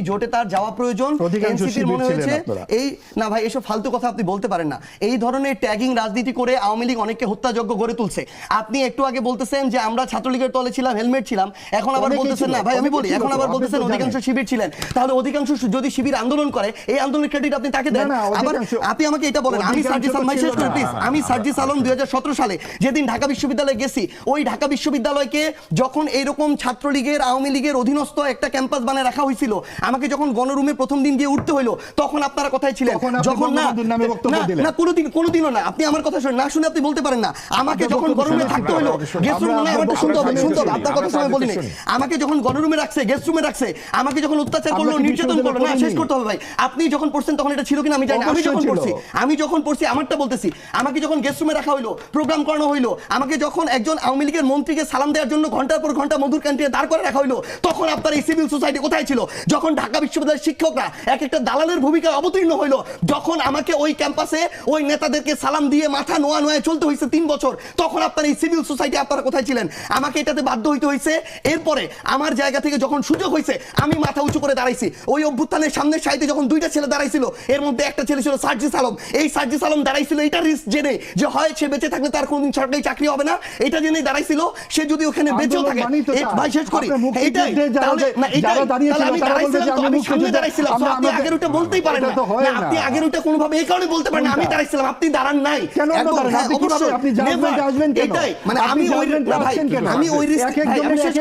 জোটে তার যাওয়া প্রয়োজন। এনসিপির মনে হয়েছে এই না ভাই, এসব ফালতু কথা আপনি বলতে পারেন না। এই ধরনের ট্যাগিং রাজনীতি করে আওয়ামী লীগ অনেককে হত্যাযজ্ঞ গড়ে তুলছে। আপনি একটু আগে বলতেছেন যে আমরা ছাত্রলীগের তলে ছিলাম, হেলমেট ছিলাম, এখন আবার বলতেছেন না ভাই, আমি বলি এখন আবার বলতেছেন অধিকাংশ শিবির ছিলেন। তাহলে অধিকাংশ যদি শিবির আন্দোলন করে, এই আন্দোলনের ক্রেডিট আপনি তাকে দেন। আবার আপনি আমাকে এটা বলেন, আমি সার্জিস আলম, ভাই শেষ করে প্লিজ, আমি সার্জিস আলম 2017 সালে যেদিন ঢাকা বিশ্ববিদ্যালয়ে গেছি, ওই ঢাকা বিশ্ববিদ্যালয়কে যখন এইরকম ছাত্রলীগের আওয়ামী লীগের অধীনস্থ একটা ক্যাম্পাস বানায় রাখা হয়েছিল, আমাকে যখন গণরুমে প্রথম দিন গিয়ে উঠতে হইলো, তখন আপনারা কথাই ছিলেন, যখন না কোনোদিনও না, আপনি আমার কথা শুনে না শুনে আপনি বলতে পারেন না। আমাকে যখন গণরুমে থাকতে হইলো, গেস্ট রুম না, আমারটা শুনতে হবে, আপনার কথা সময় বলিনি। আমাকে যখন গণরুমে রাখছে, গেস্ট রুমে রাখছে, আমাকে যখন অত্যাচার করলো, নির্যাতন করলো, না শেষ করতে হবে ভাই। আপনি যখন পড়ছেন তখন এটা ছিল কিনা আমি জানি না, আমি যখন পড়ছি আমারটা বলতেছি। আমাকে যখন গেস্ট রুমে রাখা হইলো, প্রোগ্রাম করানো হইলো, আমাকে যখন একজন আওয়ামী লীগের মন্ত্রীকে সালাম দেওয়ার জন্য ঘন্টার পর ঘন্টা মধুর ক্যান্টিনে দাঁড় করে রাখা হইলো, তখন আপনার এই সিভিল সোসাইটি কোথায় ছিল? যখন ঢাকা বিশ্ববিদ্যালয়ের শিক্ষকরা এক একটা দালালের ভূমিকায় অবতীর্ণ হইলো, যখন আমাকে ওই ক্যাম্পাসে ওই নেতাদেরকে সালাম দিয়ে মাথা নোয়া নোয়া চলতে হয়েছে 3 বছর, তখন আপনার এই সিভিল সোসাইটি আপনারা কোথায় ছিলেন? আমাকে এটাতে বাধ্য হইতে হয়েছে। এরপরে আমার জায়গা থেকে যখন সুযোগ হয়েছে, আমি মাথা উঁচু করে দাঁড়াইছি। ওই অভ্যুত্থানের সামনের সাইডে যখন 2টা ছেলে দাঁড়াইছিল, এর মধ্যে একটা ছেলে ছিল সার্জিস আলম। এই সার্জিস আলম দাঁড়াইছিল এটা রিস্ক জেনে যে হয় সে বেঁচে থাকলে তার কোনদিন সরকারি চাকরি হবে না, এটা জেনে দাঁড়াইছিল। সে যদি ওখানে বেঁচেও থাকে, ভাই শেষ করি, এইটাই তাহলে না, এইটাই তাহলে আমি দাঁড়াইছিলাম, তো আমি সামনে দাঁড়াইছিলাম, তো আপনি আগের ওটা বলতেই পারেন না, আপনি আগের ওটা কোনোভাবে এই কারণে বলতে পারেন না আমি দাঁড়াইছিলাম, আপনি দাঁড়ান নাই কেন? অবশ্যই আপনি আসবেন কেন? এটাই মানে আমি ওই ভাই, আমি ওই রিস্ক, আমি শেষ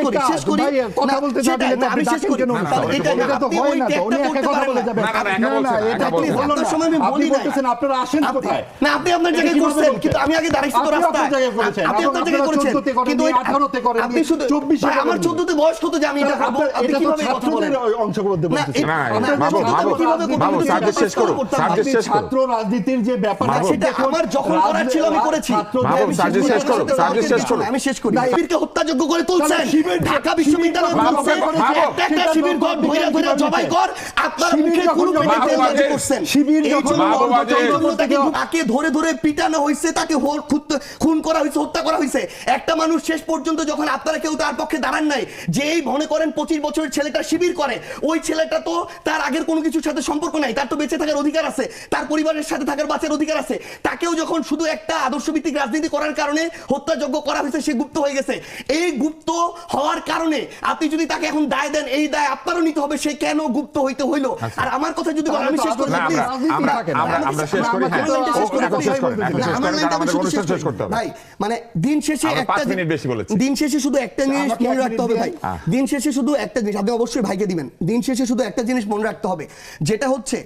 করি কথা বলতে যাবেন, আমি শেষ করি কেন? এটা তো হয় না, তো উনি একা কথা বলে যাবেন না, না এটা প্লিজ আপনার সময় আমি বলি না, বলতেছেন আপনারা আসেন কোথায়? না আপনি আপনার জায়গায় করছেন, কিন্তু আমি আগে দাঁড়াইছি তো রাস্তায়, আপনি আপনার জায়গায় করেছেন, কিন্তু 18 তে করেন, আপনি শুধু 24 আমার 14 তে বয়স কত যে আমি এটা করব? আপনি কিভাবে কথা বলেন? অংশগ্রহণ করতে বলতেছেন না, বাবু সার্জিস শেষ করুন, সার্জিস শেষ করুন। ছাত্র রাজনীতির যে ব্যাপার সেটা আমার যখন করার ছিল আমি করেছি। বাবু সার্জিস শেষ করুন, সার্জিস শেষ করুন, আমি শেষ করি। শিবিরকে হত্যাযোগ্য করে তুলছেন, ঢাকা বিশ্ববিদ্যালয় বলছে একটা শিবির ঘর ধরে ধরে জবাই কর, আপনারা মুখে কোনো কথা করছেন। শিবির যখন তাকে ধরে ধরে পিটানো হইছে, তাকে খুন করা হইছে, হত্যা করা হইছে। একটা মানুষ শেষ পর্যন্ত যখন আপনারা কেউ তার পক্ষে দাঁড়ান নাই, যেই মনে করেন 25 বছরের ছেলেটা শিবির করে, ওই ছেলেটা তো তার আগের কোনো কিছুর সাথে সম্পর্ক নাই, তার তো বেঁচে থাকার অধিকার আছে, তার পরিবারের সাথে থাকার বাঁচার অধিকার আছে। তাকেও যখন শুধু একটা আদর্শভিত্তিক রাজনীতি করার কারণে হত্যাযোগ্য করা হয়েছে, সে গুপ্ত হয়ে গেছে। এই গুপ্ত হওয়ার কারণে আপনি যদি তাকে এখন দায় দেন, এই দায় আপনারও নিতে হবে, সে কেন গুপ্ত হইতে হইলো। আর আমার কথা যদি আমি শেষ করি, আমরা শেষ করি, ভাই মানে দিন শেষে একটা দিন শেষে শুধু একটা জিনিস মনে রাখতে হবে ভাই, দিন শেষে শুধু একটা জিনিস আপনি অবশ্যই ভাইকে দিবেন, দিন শেষে শুধু একটা জিনিস মনে রাখতে হবে, যেটা হচ্ছে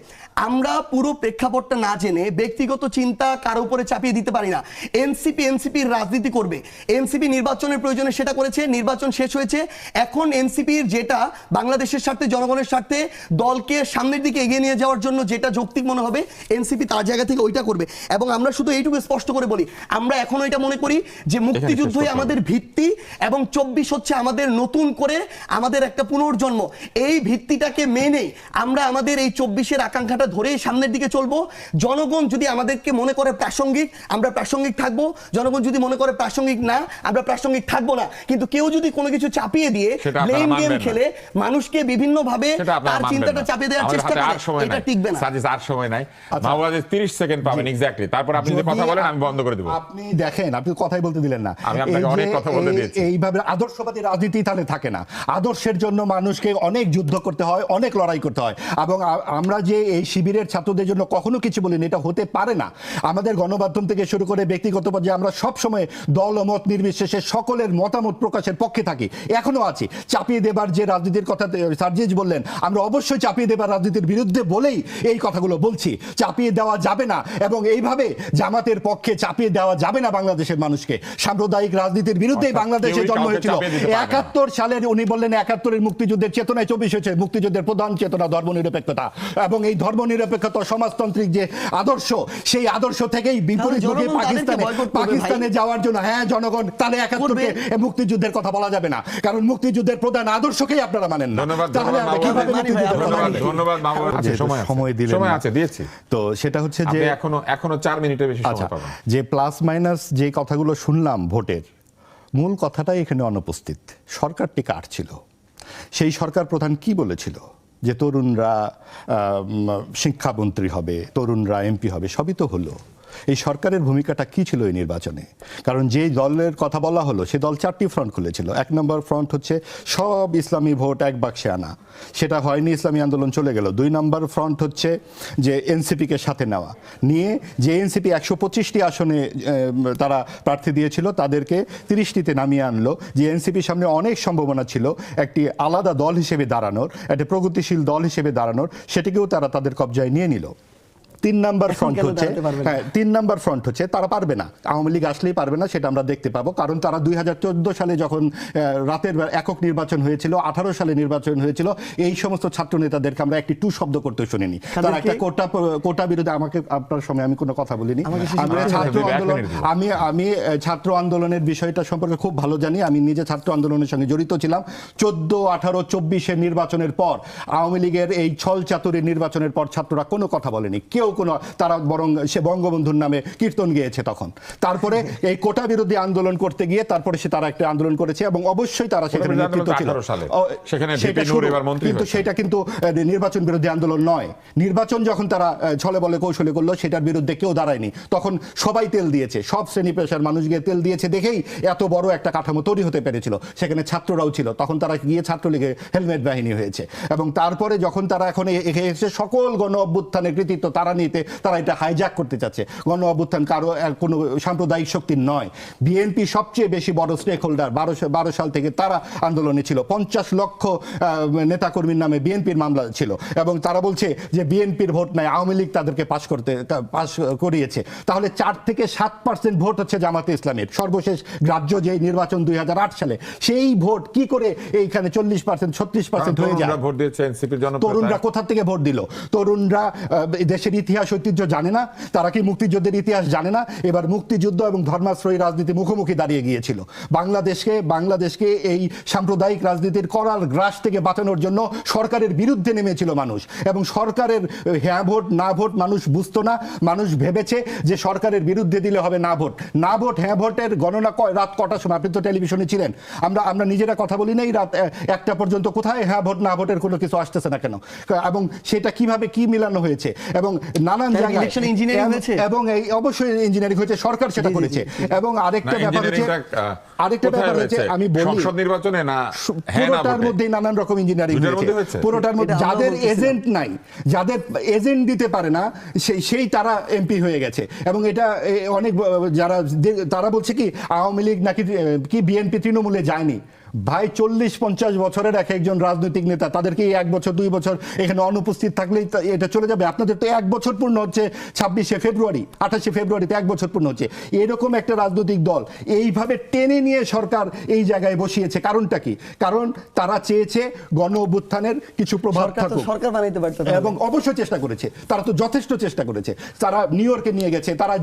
আমরা পুরো প্রেক্ষাপটটা না জেনে ব্যক্তিগত চিন্তা কারো উপরে চাপিয়ে দিতে পারি না। এনসিপির রাজনীতি করবে, এনসিপি নির্বাচনের প্রয়োজনে সেটা করেছে, নির্বাচন শেষ হয়েছে। এখন এনসিপির যেটা বাংলাদেশের স্বার্থে, জনগণের স্বার্থে, দলকে সামনের দিকে এগিয়ে নিয়ে যাওয়ার জন্য যেটা যৌক্তিক মনে হবে, এনসিপি তার জায়গা থেকে ওইটা করবে। এবং আমরা শুধু এইটুকু স্পষ্ট করে বলি, আমরা এখন এটা মনে করি যে মুক্তিযুদ্ধই আমাদের ভিত্তি এবং 24 হচ্ছে আমাদের নতুন করে আমাদের একটা পুনর্জন্ম। এই ভিত্তিটাকে মেনে আমরা আমাদের এই 24-এর আকাঙ্ক্ষাটা ধরে সামনের দিকে চলবো। জনগণ যদি আমাদেরকে মনে করে প্রাসঙ্গিক, আমরা প্রাসঙ্গিক থাকবো। জনগণ যদি মনে করে প্রাসঙ্গিক না, আমরা প্রাসঙ্গিক থাকবো না। কিন্তু কেউ যদি কোনো কিছু চাপিয়ে দিয়ে ব্লেম গেম খেলে মানুষকে বিভিন্ন ভাবে তার চিন্তাটা চাপিয়ে দেওয়ার চেষ্টা করে, এটা টিকবে না। সাজিস আর সময় নাই, মাওলানা 30 সেকেন্ড পাবেন এক্স্যাক্টলি, তারপর আপনি যে কথা বলেন আমি বন্ধ করে দেব। আপনি দেখেন, আপনি কথাই বলতে দিলেন না, আমি আপনাকে অনেক কথা বলতে দিয়েছি। এইভাবে আদর্শবাদী রাজনীতি তাহলে থাকে না। আদর্শের জন্য মানুষকে অনেক যুদ্ধ করতে হয়, অনেক লড়াই করতে হয়। এবং আমরা যে এই শিবিরের ছাত্রদের জন্য কখনো কিছু বলিনি, এটা হতে পারে না। আমাদের গণমাধ্যম থেকে শুরু করে ব্যক্তিগত পর্যায়ে আমরা সব সময় দল ও মত নির্বিশেষে সকলের মতামত প্রকাশের পক্ষে থাকি, এখনো আছি। চাপিয়ে দেবার যে রাজনীতির কথা সার্জিস বললেন, আমরা অবশ্যই চাপিয়ে দেবার রাজনীতির বিরুদ্ধে বলেই এই কথাগুলো বলছি। চাপিয়ে দেওয়া যাবে না, এবং এইভাবে জামাতের পক্ষে চাপিয়ে দেওয়া যাবে না বাংলাদেশের মানুষকে। সাম্প্রদায়িক রাজনীতির বিরুদ্ধেই বাংলাদেশের জন্ম হয়েছিল। 71 সালের উনি বললেন 71-এর মুক্তিযুদ্ধের চেতনায় 24 হয়েছে। মুক্তিযুদ্ধের প্রধান চেতনা ধর্মনিরপেক্ষতা, এবং এই ধর্মনিরপেক্ষতা সমাজতান্ত্রিক যে আদর্শ, সেই আদর্শ থেকেই বিপরীত মুখে পাকিস্তানে যাওয়ার জন্য জনগণ তাহলে 71-কে মুক্তিযুদ্ধের কথা বলা যাবে না, কারণ মুক্তিযুদ্ধের প্রধান আদর্শকেই আপনারা মানেন না। তাহলে ধন্যবাদ সময় দিলেন, সময় আছে দিয়েছি তো সেটা হচ্ছে যে এখনো 4 মিনিটের বেশি সময় পাবেন। যে প্লাস মাইনাস যে কথাগুলো শুনলাম ভোটের, মূল কথাটাই এখানে অনুপস্থিত। সরকারটি কার ছিল? সেই সরকার প্রধান কি বলেছিল? যে তরুণরা শিক্ষামন্ত্রী হবে, তরুণরা এমপি হবে, সবই তো হলো। এই সরকারের ভূমিকাটা কি ছিল এই নির্বাচনে? কারণ যেই দলের কথা বলা হলো সে দল 4টি ফ্রন্ট খুলেছিল। 1 নম্বর ফ্রন্ট হচ্ছে সব ইসলামী ভোট এক বাক্সে আনা, সেটা হয়নি, ইসলামী আন্দোলন চলে গেল। 2 নম্বর ফ্রন্ট হচ্ছে যে এনসিপিকে সাথে নেওয়া, নিয়ে যে এনসিপি 125টি আসনে তারা প্রার্থী দিয়েছিল তাদেরকে 30টিতে নামিয়ে আনলো, যে এনসিপির সামনে অনেক সম্ভাবনা ছিল একটি আলাদা দল হিসেবে দাঁড়ানোর, একটা প্রগতিশীল দল হিসেবে দাঁড়ানোর, সেটিকেও তারা তাদের কবজায় নিয়ে নিল। 3 নম্বর ফ্রন্ট হচ্ছে, হ্যাঁ 3 নম্বর ফ্রন্ট হচ্ছে তারা পারবে না, আওয়ামী লীগ আসলেই পারবে না, সেটা আমরা দেখতে পাবো। কারণ তারা 2014 সালে যখন রাতের একক নির্বাচন হয়েছিল, 18 সালে নির্বাচন হয়েছিল, এই সমস্ত ছাত্র নেতাদেরকে আমরা একটি টু শব্দ করতে শুনিনি। তারা একটা কোটা বিরোধী, আমাকে আপনার সময় আমি কোনো কথা বলিনি, আমি ছাত্র আন্দোলনের বিষয়টা সম্পর্কে খুব ভালো জানি। আমি নিজে ছাত্র আন্দোলনের সঙ্গে জড়িত ছিলাম। 14, 18, 24-এর নির্বাচনের পর, আওয়ামী লীগের এই ছল চাতুরীর নির্বাচনের পর ছাত্ররা কোনো কথা বলেনি, কেউ কোনো, তারা বরং সে বঙ্গবন্ধুর নামে কীর্তন গেয়েছে তখন। তারপরে এই কোটা বিরোধী আন্দোলন করতে গিয়ে তারপরে সে তারা একটা আন্দোলন করেছে এবং অবশ্যই তারা সেখানে নেতৃত্ব ছিল। কিন্তু সেটা কিন্তু নির্বাচন বিরোধী আন্দোলন নয়। নির্বাচন যখন তারা ছলে বলে কৌশলে করলো, সেটার বিরুদ্ধে কেউ দাঁড়ায়নি। তখন সবাই তেল দিয়েছে, সব শ্রেণী পেশার মানুষ গিয়ে তেল দিয়েছে, দেখেই এত বড় একটা কাঠামো তৈরি হতে পেরেছিল। সেখানে ছাত্ররাও ছিল, তখন তারা গিয়ে ছাত্রলীগে হেলমেট বাহিনী হয়েছে। এবং তারপরে যখন তারা এখন এসে সকল গণ অভ্যুত্থানের কৃতিত্ব তারা নিতে, তারা এটা হাইজ্যাক করতে চাচ্ছে। গণ অভ্যুত্থান কারো কোনো সাম্প্রদায়িক শক্তির নয়। বিএনপি সবচেয়ে বেশি বড় স্টেক হোল্ডার। 12 সাল থেকে তারা আন্দোলনে ছিল। 50 লক্ষ নেতাকর্মীর নামে বিএনপির মামলা ছিল এবং তারা বলছে যে বিএনপির ভোট নাই, আওয়ামী লীগ তাদেরকে পাশ করিয়েছে। তাহলে 4 থেকে 7% ভোট হচ্ছে জামাতে ইসলামের। সর্বশেষ গ্রাহ্য যে নির্বাচন 2008 সালে, সেই ভোট কি করে এইখানে 40%, 36% হয়ে যায়? তরুণরা কোথা থেকে ভোট দিল? তরুণরা দেশের ইতিহাস ঐতিহ্য জানে না? তারা কি মুক্তিযুদ্ধের ইতিহাস জানে না? এবার মুক্তিযুদ্ধ এবং ধর্মাশ্রয়ী রাজনীতি মুখোমুখি দাঁড়িয়ে গিয়েছিল। বাংলাদেশকে এই সাম্প্রদায়িক রাজনীতির করাল গ্রাস থেকে বাঁচানোর জন্য সরকারের বিরুদ্ধে নেমেছিল মানুষ, এবং সরকারের হ্যাঁ ভোট না ভোট মানুষ বুঝতো না। মানুষ ভেবেছে যে সরকারের বিরুদ্ধে দিলে হবে না ভোট। না ভোট হ্যাঁ ভোটের গণনা রাত কটার সময়? আপনি তো টেলিভিশনে ছিলেন। আমরা নিজেরা কথা বলি নাই রাত 1টা পর্যন্ত, কোথায় হ্যাঁ ভোট না ভোটের কোনো কিছু আসতেছে না কেন? এবং সেটা কিভাবে কি মিলানো হয়েছে এবং নানান জায়গায়, এবং এই অবশ্যই ইঞ্জিনিয়ারিং হয়েছে, সরকার সেটা করেছে। এবং আরেকটা ব্যাপার হচ্ছে আমি বলি সংসদ নির্বাচনে না, পুরোটার মধ্যেই নানান রকম ইঞ্জিনিয়ারিং হয়েছে। পুরোটার মধ্যে যাদের এজেন্ট নাই, যাদের এজেন্ট দিতে পারে না, সেই তারা এমপি হয়ে গেছে। এবং এটা অনেক যারা তারা বলছে কি আওয়ামী লীগ নাকি কি বিএনপি তৃণমূলে যায়নি। ভাই 40-50 বছরের একজন রাজনৈতিক নেতা, তাদেরকে 1 বছর 2 বছর এখানে অনুপস্থিত থাকলেই এটা চলে যাবে। আপনাদের তো 1 বছর পূর্ণ হচ্ছে 26শে ফেব্রুয়ারি, 28শে ফেব্রুয়ারিতে 1 বছর পূর্ণ হচ্ছে। এরকম একটা রাজনৈতিক দল এইভাবে টেনে নিয়ে সরকার এই জায়গায় বসিয়েছে। কারণটা কি? কারণ তারা চেয়েছে গণ অভ্যুত্থানের কিছু প্রভাব থাকুক, সরকার বানাইতে পারত এবং অবশ্যই চেষ্টা করেছে। তারা তো যথেষ্ট চেষ্টা করেছে। তারা নিউ ইয়র্কে নিয়ে গেছে, তারা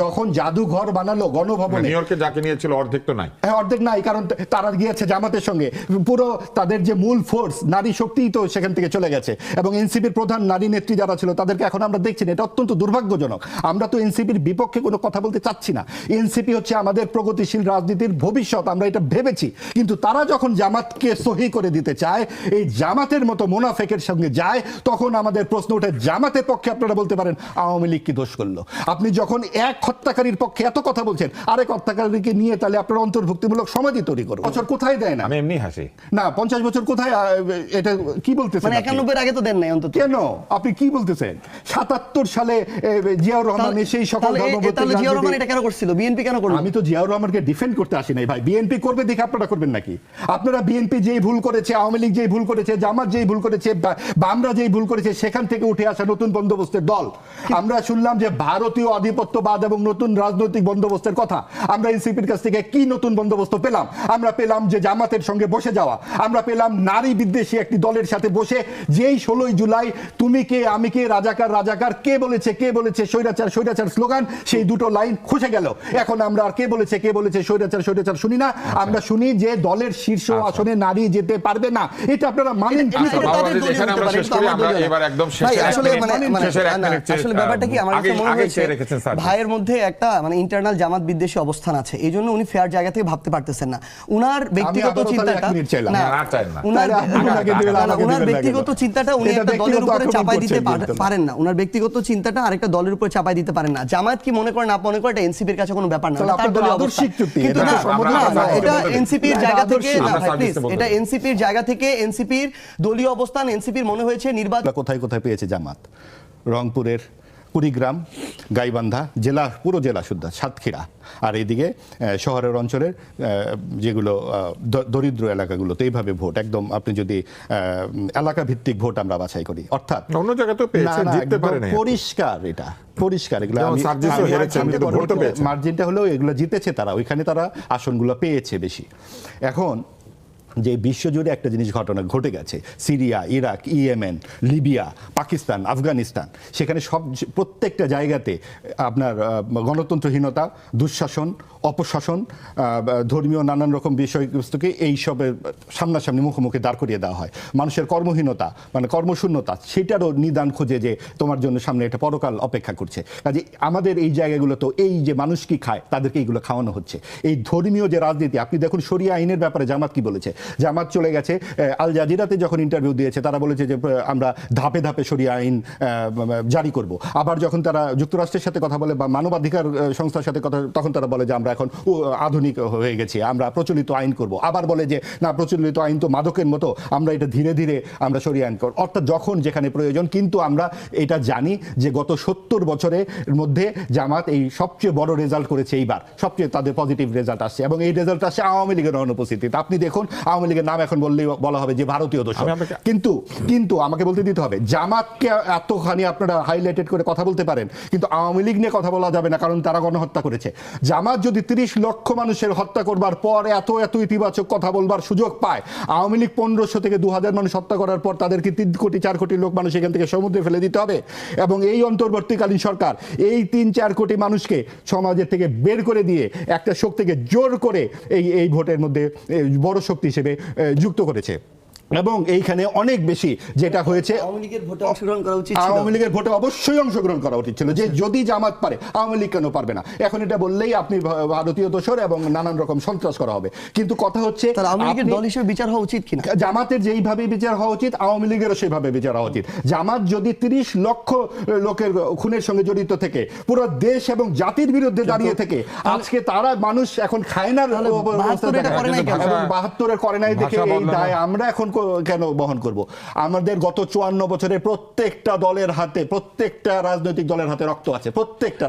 যখন জাদুঘর বানালো গণভবনে, নিউ ইয়র্কে যাকে নিয়েছিল অর্ধেক তো নাই। হ্যাঁ, অর্ধেক নাই, কারণ তারা গিয়েছে জামাতের সঙ্গে। পুরো তাদের যে মূল ফোর্স, নারী শক্তিই তো সেখান থেকে চলে গেছে। এবং এনসিপির প্রধান নারী নেত্রী যারা ছিল তাদেরকে এখন আমরা দেখছি না। এটা অত্যন্ত দুর্ভাগ্যজনক। আমরা তো এনসিপির বিপক্ষে কোনো কথা বলতে চাচ্ছি না। এনসিপি হচ্ছে আমাদের প্রগতিশীল রাজনীতির ভবিষ্যৎ, আমরা এটা ভেবেছি। কিন্তু তারা যখন জামাতকে সহি করে দিতে চায়, এই জামাতের মতো মুনাফেকের সঙ্গে যায়, তখন আমাদের প্রশ্ন ওঠে জামাতের পক্ষে আপনারা বলতে পারেন আওয়ামী লীগ কি দোষ করলো? আপনি যখন এক হত্যাকারীর পক্ষে এত কথা বলছেন, আরেক হত্যাকারীকে নিয়ে তাহলে আপনারা অন্তর্ভুক্তিমূলক সমাধি তৈরি করুন। বছর কোথায় দেয় না? আমি এমনি হাসি না, 50 বছর কোথায়? এটা কি বলতেছেন? 91 আগে তো দেন নাই অন্তত। কেন আপনি কি বলতেছেন? 77 সালে জিয়াউর রহমান সেই সকল জিয়াউর রহমান এটা কেন করছিল? বিএনপি কেন করলো? আমি তো জিয়াউর রহমানকে ডিফেন্ড করতে আসি নাই ভাই। বিএনপি করবে দেখে আপনারা করবেন নাকি? আপনারা বিএনপি যেই ভুল করেছে, আওয়ামী লীগ যেই ভুল করেছে, জামাত যেই ভুল করেছে, বামরা যেই ভুল করেছে, সেখান থেকে উঠে আসা নতুন বন্দোবস্তের দল। আমরা শুনলাম যে ভারতীয় আধিপত্যবাদ এবং নতুন রাজনৈতিক বন্দোবস্তের কথা। আমরা এনসিপির কাছ থেকে কি নতুন বন্দোবস্ত পেলাম? আমরা পেলাম যে জামাতের সঙ্গে বসে যাওয়া। আমরা পেলাম নারী বিদ্বেষী একটি দলের সাথে বসে, যেই 16 জুলাই তুমি কে আমি কে, রাজাকার রাজাকার, কে বলেছে স্বৈরাচার স্বৈরাচার স্লোগান, সেই দুটো লাইন খুঁজে গেল। এখন আমরা আর কে বলেছে স্বৈরাচার স্বৈরাচার শুনি না। আমরা শুনি যে দলের শীর্ষ আসনে নারী যেতে পারবে না। এটা আপনারা মানেন কি? আসলে ব্যাপারটা কি, আমার কাছে মনে হয়েছে ভাইয়ের মধ্যে একটা ইন্টারনাল জামাত বিদ্বেষী অবস্থান আছে। এই জন্য উনি ফেয়ার জায়গা থেকে ভাবতে পারতেছেন না। উনার ব্যক্তিগত চিন্তাটা না, উনার ব্যক্তিগত চিন্তাটা উনি একটা দলের উপরে চাপাই দিতে পারেন না, উনার ব্যক্তিগত চিন্তাটা আরেকটা দলের উপরে চাপাই দিতে পারেন না। জামায়াত কি মনে করেন, আপনি মনে করেন এটা এনসিপির কাছে কোনো ব্যাপার না, তার দলীয় অবস্থা, কিন্তু না এটা এনসিপির জায়গা থেকে, না ভাই প্লিজ, এটা এনসিপির জায়গা থেকে, এনসিপির দলীয় অবস্থান, এনসিপির মনে হয়েছে নির্বাচন কোথায় কোথায় পেয়েছে জামাত, রংপুরের কুড়িগ্রাম, গাইবান্ধা জেলা, পুরো জেলা শুদ্ধ, সাতক্ষীরা, আর এইদিকে শহরের অঞ্চলের যেগুলো দরিদ্র এলাকাগুলোতে এইভাবে ভোট একদম, আপনি যদি এলাকা ভিত্তিক ভোট আমরা বাছাই করি, অর্থাৎ অন্য জায়গায় তো পেয়েছে, জিততে পারে না, পরিষ্কার, এটা পরিষ্কার, এগুলো মার্জিনটা হলেও এগুলো জিতেছে তারা, ওইখানে তারা আসনগুলো পেয়েছে বেশি। এখন যে বিশ্বজুড়ে একটা জিনিস ঘটনা ঘটে গেছে, Syria, Iraq, Yemen, Libya, Pakistan, Afghanistan, সেখানে প্রত্যেকটা জায়গাতে আপনার গণতন্ত্রহীনতা, দুঃশাসন, অপশাসন, ধর্মীয় নানান রকম বিষয়বস্তুকে এইসবের সামনাসামনি মুখোমুখি দাঁড় করিয়ে দেওয়া হয়। মানুষের কর্মহীনতা, মানে কর্মশূন্যতা, সেটারও নিদান খোঁজে যে তোমার জন্য সামনে একটা পরকাল অপেক্ষা করছে। কাজে আমাদের এই জায়গাগুলো তো এই যে মানুষ কি খায় তাদেরকে এইগুলো খাওয়ানো হচ্ছে। এই ধর্মীয় যে রাজনীতি, আপনি দেখুন শরিয়া আইনের ব্যাপারে জামাত কি বলেছে। জামাত চলে গেছে আল জাজিরাতে যখন ইন্টারভিউ দিয়েছে, তারা বলেছে যে আমরা ধাপে ধাপে শরিয়া আইন জারি করব। আবার যখন তারা যুক্তরাষ্ট্রের সাথে কথা বলে বা মানবাধিকার সংস্থার সাথে কথা, তখন তারা বলে যে আমরা এখন আধুনিক হয়ে গেছি, আমরা প্রচলিত আইন করব। আবার বলে যে না, প্রচলিত আইন তো মাদকের মতো, আমরা এটা ধীরে ধীরে আমরা শরিয়া আইন করব। অর্থাৎ যখন যেখানে প্রয়োজন। কিন্তু আমরা এটা জানি যে গত 70 বছরের মধ্যে জামাত এই সবচেয়ে বড় রেজাল্ট করেছে, এইবার সবচেয়ে তাদের পজিটিভ রেজাল্ট আসছে, এবং এই রেজাল্ট আসছে আওয়ামী লীগের অনুপস্থিতিতে। আপনি দেখুন আওয়ামী লীগের নাম এখন বললেই বলা হবে যে ভারতীয় দোষর, কিন্তু আমাকে বলতে দিতে হবে, জামাতকে এতখানি আপনারা হাইলাইটেড করে কথা বলতে পারেন, কিন্তু আওয়ামী লীগ নিয়ে কথা বলা যাবে না, কারণ তারা গণহত্যা করেছে। জামাত যদি 30 লক্ষ মানুষের হত্যা করবার পর এত ইতিবাচক কথা বলবার সুযোগ পায়, আওয়ামী লীগ 1500 থেকে 2000 মানুষ হত্যা করার পর তাদেরকে 3 কোটি 4 কোটি লোক মানুষ এখান থেকে সমুদ্রে ফেলে দিতে হবে। এবং এই অন্তর্বর্তীকালীন সরকার এই 3-4 কোটি মানুষকে সমাজের থেকে বের করে দিয়ে একটা শক্তিকে জোর করে এই ভোটের মধ্যে বড় শক্তি হিসেবে যুক্ত করেছে। এবং এইখানে অনেক বেশি যেটা হয়েছে, আওয়ামী লীগের ভোটে অংশগ্রহণ করা উচিত ছিল, আওয়ামী লীগের ভোটে অবশ্যই অংশগ্রহণ করা উচিত ছিল, যে যদি জামাত পারে আওয়ামী লীগ কেন পারবে না। এখন এটা বললেই আপনি ভারতীয় দোষর এবং নানান রকম সন্ত্রাস করা হবে। কিন্তু কথা হচ্ছে আওয়ামী লীগের দল হিসেবে বিচার হওয়া উচিত কিনা, জামাতের যেইভাবে বিচার হওয়া উচিত আওয়ামী লীগেরও সেইভাবে বিচার হওয়া উচিত। জামাত যদি 30 লক্ষ লোকের খুনের সঙ্গে জড়িত থেকে পুরো দেশ এবং জাতির বিরুদ্ধে দাঁড়িয়ে থেকে আজকে তারা মানুষ এখন খায় না, এবং 72-এর করে নাই দেখে এই দায় আমরা এখন কেন বহন করব? আমাদের গত 54 বছরের প্রত্যেকটা দলের হাতে, প্রত্যেকটা রাজনৈতিক দলের হাতে রক্ত আছে, প্রত্যেকটা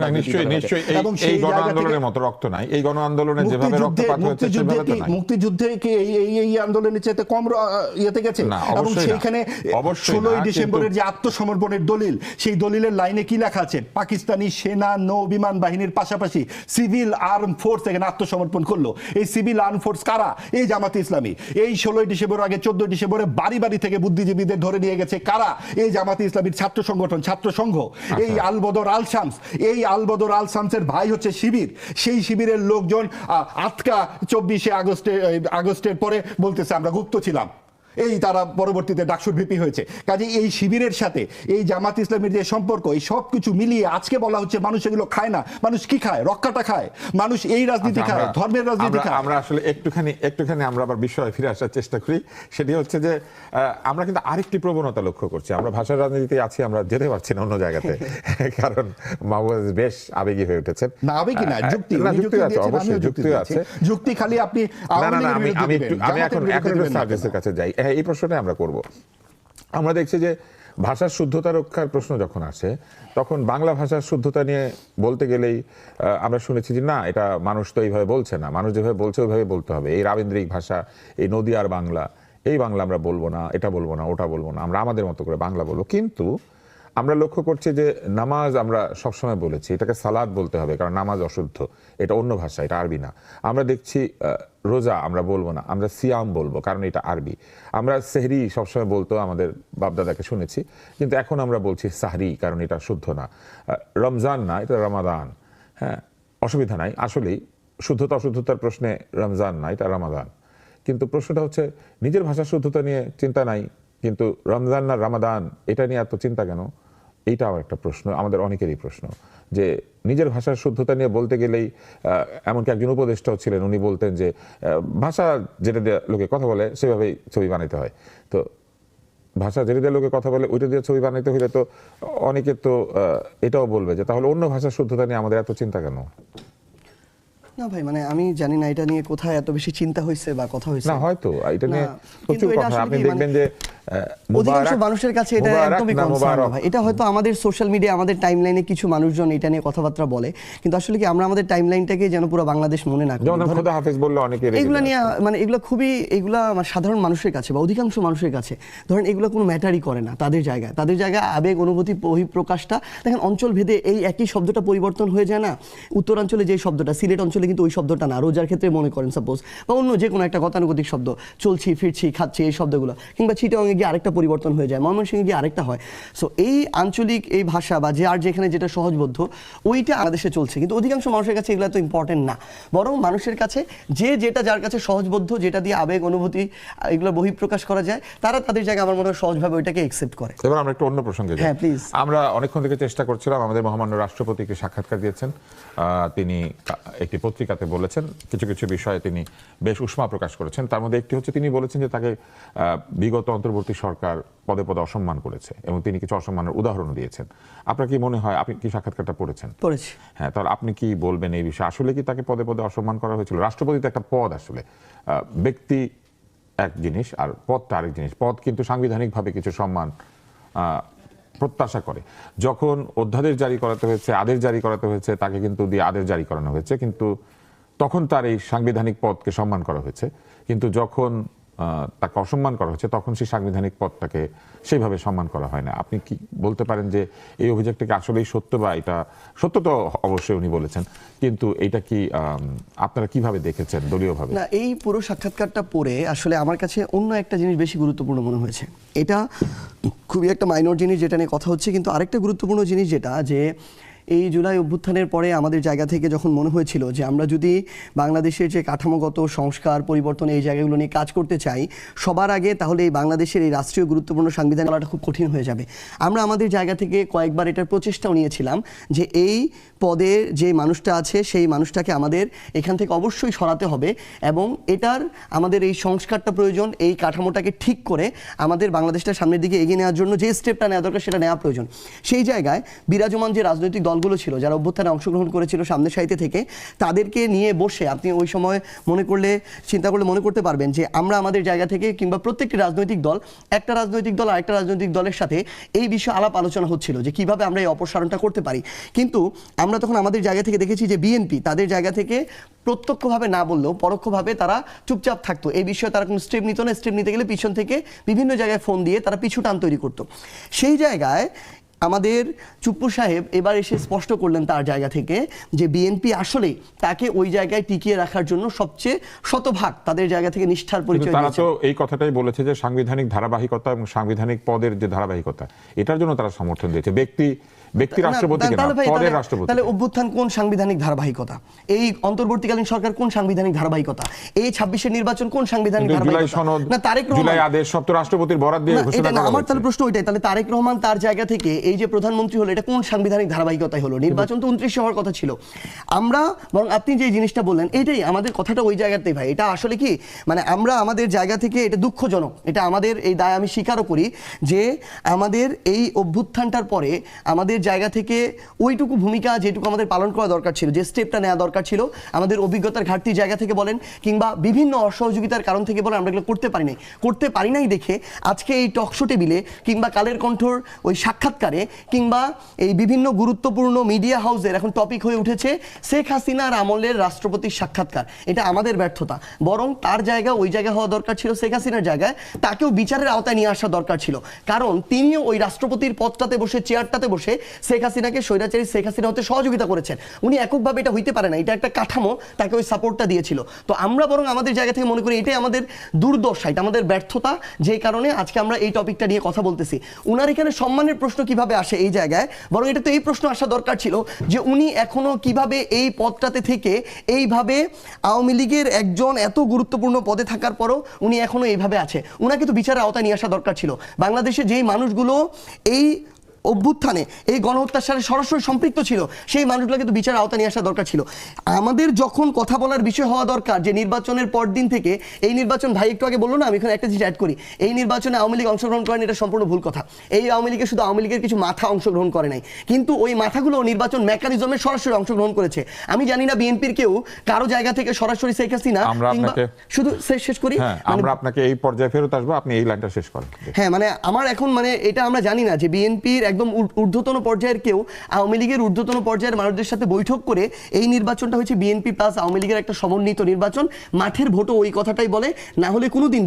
এবং সেই গণ আন্দোলনের মতো রক্ত নাই। এই গণ আন্দোলনে যেভাবে রক্তপাত হয়েছে সেভাবে তো নাই। মুক্তিযুদ্ধে কি এই আন্দোলনের চেয়ে কম ইয়েতে গেছে? এবং সেইখানে 16 ডিসেম্বরের যে আত্মসমর্পণের দলিল, সেই দলিলের লাইনে কি লেখা আছে? পাকিস্তানি সেনা, নৌ বিমান বাহিনীর পাশাপাশি সিভিল আর্ম ফোর্স এখানে আত্মসমর্পণ করলো। এই সিভিল আর্ম ফোর্স কারা? এই জামাতে ইসলামী। এই 16 ডিসেম্বর আগে 14 ডিসেম্বরে বাড়ি বাড়ি থেকে বুদ্ধিজীবীদের ধরে নিয়ে গেছে কারা? এই জামাতে ইসলামীর ছাত্র সংগঠন, ছাত্র সংঘ। এই আলবদর আল শামস, এই আলবদর আল শামসের ভাই হচ্ছে শিবির। সেই শিবিরের লোকজন আজকা 24 আগস্টের পরে বলতেছে আমরা গুপ্ত ছিলাম, এই তারা পরবর্তীতে ডাকসুর ভিপি হয়েছে। কাজে এই শিবিরের সাথে এই জামাত ইসলামের যে সম্পর্ক, এই সব কিছু মিলিয়ে আজকে বলা হচ্ছে মানুষ এগুলো খায় না। মানুষ কি খায়? রক্ষাটা খায়। মানুষ এই রাজনীতি খায়, ধর্মের রাজনীতি খায়। আমরা আসলে একটুখানি আমরা আবার বিষয়ে ফিরে আসার চেষ্টা করি। সেটি হচ্ছে যে আমরা কিন্তু আরেকটি প্রবণতা লক্ষ্য করছি। আমরা ভাষার রাজনীতিতে আছি, আমরা যেতে পারছি না অন্য জায়গাতে, কারণ মাহবুব বেশ আবেগী হয়ে উঠেছেন। না আবেগী না, যুক্তি আছে, অবশ্যই যুক্তি আছে। যুক্তি খালি আপনি আমি এখন সার্ভিসের কাছে যাই। এই প্রশ্নটা আমরা করব। আমরা দেখছি যে ভাষার শুদ্ধতা রক্ষার প্রশ্ন যখন আসে, তখন বাংলা ভাষার শুদ্ধতা নিয়ে বলতে গেলেই আমরা শুনেছি যে না, এটা মানুষ তো এইভাবে বলছে না, মানুষ যেভাবে বলছে ওইভাবে বলতে হবে। এই রাবীন্দ্রিক ভাষা, এই নদিয়ার বাংলা, এই বাংলা আমরা বলবো না, এটা বলবো না, ওটা বলবো না, আমরা আমাদের মতো করে বাংলা বলবো। কিন্তু আমরা লক্ষ্য করছি যে নামাজ আমরা সবসময় বলেছি এটাকে সালাত বলতে হবে, কারণ নামাজ অশুদ্ধ, এটা অন্য ভাষা, এটা আরবি না। আমরা দেখছি রোজা আমরা বলবো না, আমরা সিয়াম বলবো, কারণ এটা আরবি। আমরা সেহরি সবসময় বলতো, আমাদের বাপদাদাকে শুনেছি, কিন্তু এখন আমরা বলছি সাহরি, কারণ এটা শুদ্ধ না। রমজান না, এটা রমাদান। হ্যাঁ, অসুবিধা নাই। আসলেই শুদ্ধতা অশুদ্ধতার প্রশ্নে রমজান না, এটা রমাদান। কিন্তু প্রশ্নটা হচ্ছে নিজের ভাষার শুদ্ধতা নিয়ে চিন্তা নাই, কিন্তু রমজান না রমাদান এটা নিয়ে এত চিন্তা কেন? এইটা আমার একটা প্রশ্ন, আমাদের অনেকেরই প্রশ্ন, যে নিজের ভাষার শুদ্ধতা নিয়ে বলতে গেলেই এমনকি একজন উপদেষ্টাও ছিলেন, উনি বলতেন যে ভাষা যেটা দিয়ে লোকে কথা বলে সেভাবেই ছবি বানাইতে হয়। তো ভাষা যেটা দিয়ে লোকে কথা বলে ওইটা দিয়ে ছবি বানাইতে হলে তো অনেকে তো এটাও বলবে যে তাহলে অন্য ভাষার শুদ্ধতা নিয়ে আমাদের এত চিন্তা কেন? না ভাই, মানে আমি জানি না এটা নিয়ে কোথায় এত বেশি চিন্তা হয়েছে বা কথা হয়েছে। না হয়তো এটা নিয়ে প্রচুর এটা কথা, আসলে আপনি কি, দেখবেন যে অধিকাংশ মানুষের কাছে এটা একদমই কনসার্ন না ভাই। এটা হয়তো আমাদের সোশ্যাল মিডিয়া, আমাদের টাইমলাইনে কিছু মানুষজন এটা নিয়ে কথাবার্তা বলে, কিন্তু আসলে কি আমরা আমাদের টাইমলাইনটাকে যেন পুরো বাংলাদেশ মনে না করি। যেমন খোদা হাফেজ বললে অনেকে রেগে এগুলা যায়। নিয়ে মানে এগুলো খুবই, এগুলা আমার সাধারণ মানুষের কাছে বা অধিকাংশ মানুষের কাছে ধরেন এগুলো কোনো ম্যাটারই করে না তাদের জায়গায় আবেগ অনুভূতি বহিঃপ্রকাশটা দেখেন অঞ্চল ভেদে এই একই শব্দটা পরিবর্তন হয়ে যায় না। উত্তরাঞ্চলে যে শব্দটা, সিলেট অঞ্চলে কিন্তু ওই শব্দটা না, রোজার ক্ষেত্রে মনে করেন সাপোজ, বা অন্য যে কোনো একটা গতানুগতিক শব্দ, চলছি ফিরছি খাচ্ছি এই শব্দগুলো, কিংবা চিটাগাংয়ে গিয়ে আরেকটা পরিবর্তন হয়ে যায়, ময়মনসিংহে গিয়ে আরেকটা হয়। সো এই আঞ্চলিক এই ভাষা বা যে আর যেখানে যেটা সহজবোধ্য ওইটা আমাদের দেশে চলছে, কিন্তু অধিকাংশ মানুষের কাছে এগুলো তো ইম্পর্টেন্ট না। বরং মানুষের কাছে যে যেটা যার কাছে সহজবোধ্য, যেটা দিয়ে আবেগ অনুভূতি এগুলো বহিঃপ্রকাশ করা যায়, তারা তাদের জায়গায় আমার মনে হয় সহজভাবে ওইটাকে অ্যাকসেপ্ট করে। এবার আমরা একটু অন্য প্রসঙ্গে যাই। হ্যাঁ, প্লিজ। আমরা অনেকক্ষণ থেকে চেষ্টা করছিলাম, আমাদের মহামান্য রাষ্ট্রপতিকে সাক্ষাৎকার দিয়েছেন, তিনি একটি পত্রিকাতে বলেছেন কিছু কিছু বিষয়ে তিনি বেশ উষ্মা প্রকাশ করেছেন। তার মধ্যে একটি হচ্ছে তিনি বলেছেন যে তাকে বিগত অন্তর্বর্তী সরকার পদে পদে অসম্মান করেছে এবং তিনি কিছু অসম্মানের উদাহরণ দিয়েছেন। আপনার কি মনে হয়, আপনি কি সাক্ষাৎকারটা পড়েছেন? পড়েছি। হ্যাঁ, তাহলে আপনি কি বলবেন এই বিষয়ে? আসলে কি তাকে পদে পদে অসম্মান করা হয়েছিল? রাষ্ট্রপতি তো একটা পদ, আসলে ব্যক্তি এক জিনিস আর পদটা আরেক জিনিস। পদ কিন্তু সাংবিধানিকভাবে কিছু সম্মান প্রত্যাশা করে। যখন অধ্যাদেশ জারি করাতে হয়েছে, আদেশ জারি করাতে হয়েছে, তাকে কিন্তু দিয়ে আদেশ জারি করানো হয়েছে, কিন্তু তখন তার এই সাংবিধানিক পদকে সম্মান করা হয়েছে। কিন্তু যখন তাকে অসম্মান করা হচ্ছে তখন সেই সাংবিধানিক পদটাকে সেইভাবে সম্মান করা হয় না। আপনি কি বলতে পারেন যে এই অভিযোগটাকে আসলেই সত্য, বা এটা সত্য তো অবশ্যই উনি বলেছেন, কিন্তু এটা কি আপনারা কিভাবে দেখেছেন দলীয়ভাবে? না, এই পুরো সাক্ষাৎকারটা পড়ে আসলে আমার কাছে অন্য একটা জিনিস বেশি গুরুত্বপূর্ণ মনে হয়েছে। এটা খুবই একটা মাইনর জিনিস যেটা নিয়ে কথা হচ্ছে, কিন্তু আরেকটা গুরুত্বপূর্ণ জিনিস যেটা, যে এই জুলাই অভ্যুত্থানের পরে আমাদের জায়গা থেকে যখন মনে হয়েছিল যে আমরা যদি বাংলাদেশের যে কাঠামোগত সংস্কার পরিবর্তন এই জায়গাগুলো নিয়ে কাজ করতে চাই সবার আগে, তাহলে এই বাংলাদেশের এই রাষ্ট্রীয় গুরুত্বপূর্ণ সংবিধান করাটা খুব কঠিন হয়ে যাবে। আমরা আমাদের জায়গা থেকে কয়েকবার এটার প্রচেষ্টাও নিয়েছিলাম যে এই পদের যে মানুষটা আছে সেই মানুষটাকে আমাদের এখান থেকে অবশ্যই সরাতে হবে, এবং এটার আমাদের এই সংস্কারটা প্রয়োজন, এই কাঠামোটাকে ঠিক করে আমাদের বাংলাদেশটা সামনের দিকে এগিয়ে নেওয়ার জন্য যে স্টেপটা নেওয়া দরকার সেটা নেওয়া প্রয়োজন। সেই জায়গায় বিরাজমান যে রাজনৈতিক দলগুলো ছিল যারা অভ্যুত্থানে অংশগ্রহণ করেছিল সামনের সারিতে থেকে, তাদেরকে নিয়ে বসে আপনি ওই সময় চিন্তা করলে মনে করতে পারবেন যে আমরা আমাদের জায়গা থেকে, কিংবা প্রত্যেকটি রাজনৈতিক দল, একটা রাজনৈতিক দল আরেকটা রাজনৈতিক দলের সাথে এই বিষয়ে আলাপ আলোচনা হচ্ছিল যে কিভাবে আমরা এই অপসারণটা করতে পারি। কিন্তু আমরা তখন আমাদের জায়গা থেকে দেখেছি যে বিএনপি তাদের জায়গা থেকে প্রত্যক্ষভাবে না বললেও পরোক্ষভাবে তারা চুপচাপ থাকতো, এই বিষয়ে তারা কোনো স্টেপ নিত না। স্টেপ নিতে গেলে পিছন থেকে বিভিন্ন জায়গায় ফোন দিয়ে তারা পিছু টান তৈরি করতো। সেই জায়গায় আমাদের চুপ্পু সাহেব এবার এসে স্পষ্ট করলেন তার জায়গা থেকে যে বিএনপি আসলে তাকে ওই জায়গায় টিকিয়ে রাখার জন্য সবচেয়ে শতভাগ তাদের জায়গা থেকে নিষ্ঠার পরিচয় দিয়েছে। তারা তো এই কথাটাই বলেছে যে সাংবিধানিক ধারাবাহিকতা এবং সাংবিধানিক পদের যে ধারাবাহিকতা, এটার জন্য তারা সমর্থন দিয়েছে। ব্যক্তি রাষ্ট্রপতিকে না, পদের রাষ্ট্রপতি। তাহলে অভ্যুত্থান কোন সাংবিধানিক ধারাবাহিকতা? এই অন্তর্বর্তীকালীন সরকার কোন সাংবিধানিক ধারাবাহিকতা? এই 26-এর নির্বাচন কোন সাংবিধানিক ধারাবাহিকতা? না, তারেক রহমান জুলাই আদেশ সব তো রাষ্ট্রপতির বরাত দিয়ে ঘোষণা করা। আমার তাহলে প্রশ্ন ওইটাই, তাহলে তারেক রহমান তার জায়গা থেকে এই যে প্রধানমন্ত্রী হলো, এটা কোন সাংবিধানিক ধারাবাহিকতায় হলো? নির্বাচন তো 29 হওয়ার কথা ছিল। আমরা বরং আপনি যে জিনিসটা বললেন এটাই আমাদের কথাটা ওই জায়গাতেই ভাই। এটা আসলে কি, মানে আমরা আমাদের জায়গা থেকে, এটা দুঃখজনক, এটা আমাদের এই দায় আমি স্বীকারও করি যে আমাদের এই অভ্যুত্থানটার পরে আমাদের জায়গা থেকে ওইটুকু ভূমিকা যেটুকু আমাদের পালন করা দরকার ছিল, যে স্টেপটা নেওয়া দরকার ছিল, আমাদের অভিজ্ঞতার ঘাটতির জায়গা থেকে বলেন কিংবা বিভিন্ন অসহযোগিতার কারণ থেকে বলেন, আমরা এগুলো করতে পারি নাই দেখে আজকে এই টকশো টেবিলে কিংবা কালের কণ্ঠর ওই সাক্ষাৎকারে কিংবা এই বিভিন্ন গুরুত্বপূর্ণ মিডিয়া হাউসের এখন টপিক হয়ে উঠেছে শেখ হাসিনার আমলের রাষ্ট্রপতির সাক্ষাৎকার। এটা আমাদের ব্যর্থতা। বরং তার জায়গা ওই জায়গায় হওয়া দরকার ছিল, শেখ হাসিনার জায়গায় তাকেও বিচারের আওতায় নিয়ে আসা দরকার ছিল, কারণ তিনিও ওই রাষ্ট্রপতির পদটাতে বসে, চেয়ারটাতে বসে শেখ হাসিনাকে, স্বৈরাচারী শেখ হাসিনা হতে সহযোগিতা করেছেন। উনি এককভাবে এটা হইতে পারে না, এটা একটা কাঠামো তাকে ওই সাপোর্টটা দিয়েছিল। তো আমরা বরং আমাদের জায়গা থেকে মনে করি এটাই আমাদের দুর্দশা, এটা আমাদের ব্যর্থতা, যেই কারণে আজকে আমরা এই টপিকটা নিয়ে কথা বলতেছি। উনার এখানে সম্মানের প্রশ্ন কিভাবে আসে এই জায়গায়, বরং এটা তো এই প্রশ্ন আসা দরকার ছিল যে উনি এখনো কিভাবে এই পদটাতে থেকে এইভাবে আওয়ামী লীগের একজন এত গুরুত্বপূর্ণ পদে থাকার পরও উনি এখনো এইভাবে আছে। উনাকে তো বিচারের আওতায় নিয়ে আসা দরকার ছিল। বাংলাদেশে যেই মানুষগুলো এই অভ্যুত্থানে এই গণহত্যার সাথে সরাসরি সম্পৃক্ত ছিল সেই মানুষগুলোকে তো বিচার আওতা নিয়ে আসা দরকার ছিল। আমাদের যখন কথা বলার বিষয় হওয়া দরকার যে নির্বাচনের পর দিন থেকে এই নির্বাচন, ভাই একটু আগে বললো না, আমি এখানে একটা জিনিস অ্যাড করি, এই নির্বাচনে আওয়ামী লীগ অংশগ্রহণ করেন, এটা সম্পূর্ণ ভুল কথা। এই আওয়ামী লীগের শুধু আওয়ামী লীগের কিছু মাথা অংশগ্রহণ করে নাই, কিন্তু ওই মাথাগুলো নির্বাচন মেকানিজমে সরাসরি অংশগ্রহণ করেছে। আমি জানি না বিএনপির কেউ কারো জায়গা থেকে সরাসরি শেখ হাসিনা শুধু শেষ করি, আমরা আপনাকে এই পর্যায়ে ফেরত আসবো, আপনি এই লাইনটা শেষ করেন। হ্যাঁ, মানে আমার এখন মানে এটা আমরা জানি না যে বিএনপির একদম ঊর্ধ্বতন পর্যায়ের কেউ আওয়ামী লীগের ঊর্ধ্বতন পর্যায়ের মানুষদের সাথে বৈঠক করে এই নির্বাচনটা হচ্ছে বিএনপি প্লাস আওয়ামী লীগের একটা সমন্বিত নির্বাচন, মাঠের ভোটও ওই কথাটাই বলে, না হলে কোনোদিন